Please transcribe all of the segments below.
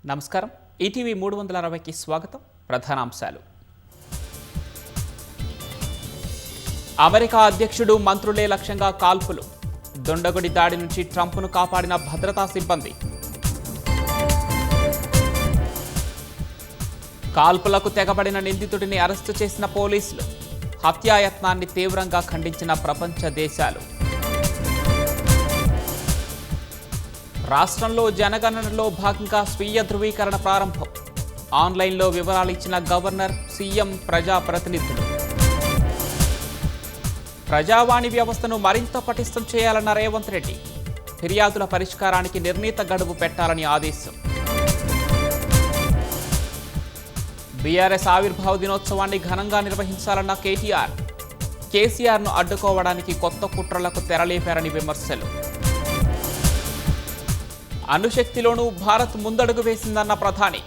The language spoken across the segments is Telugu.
నమస్కారం. ఈటీవీ 360కి స్వాగతం. ప్రధానాంశాలు. అమెరికా అధ్యక్షుడు మంత్రులే లక్ష్యంగా కాల్పులు. దొండగుడి దాడి నుంచి ట్రంప్ను కాపాడిన భద్రతా సిబ్బంది. కాల్పులకు తెగబడిన నిందితుడిని అరెస్టు చేసిన పోలీసులు. హత్యాయత్నాన్ని తీవ్రంగా ఖండించిన ప్రపంచ దేశాలు. రాష్ట్రంలో జనగణనలో భాగంగా స్వీయ ధృవీకరణ ప్రారంభం. ఆన్లైన్లో వివరాలు ఇచ్చిన గవర్నర్, సీఎం, ప్రజాప్రతినిధులు. ప్రజావాణి వ్యవస్థను మరింత పటిష్టం చేయాలన్న రేవంత్ రెడ్డి. ఫిర్యాదుల పరిష్కారానికి నిర్ణీత గడువు పెట్టాలని ఆదేశం. బీఆర్ఎస్ ఆవిర్భావ దినోత్సవాన్ని ఘనంగా నిర్వహించాలన్న కేటీఆర్. కేసీఆర్ను అడ్డుకోవడానికి కొత్త కుట్రలకు తెరలేపారని విమర్శలు. అణుశక్తిలోనూ భారత్ ముందడుగు వేసిందన్న ప్రధాని.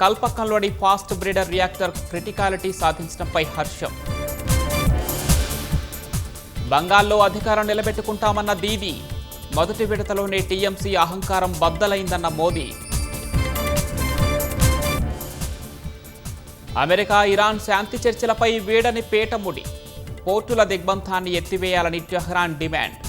కల్పకంలోని ఫాస్ట్ బ్రీడర్ రియాక్టర్ క్రిటికాలిటీ సాధించడంపై హర్షం. బంగాల్లో అధికారం నిలబెట్టుకుంటామన్న దీదీ. మొదటి విడతలోనే టీఎంసీ అహంకారం బద్దలైందన్న మోదీ. అమెరికా, ఇరాన్ శాంతి చర్చలపై వీడని పీటముడి. పోర్టుల దిగ్బంధాన్ని ఎత్తివేయాలని టెహ్రాన్ డిమాండ్.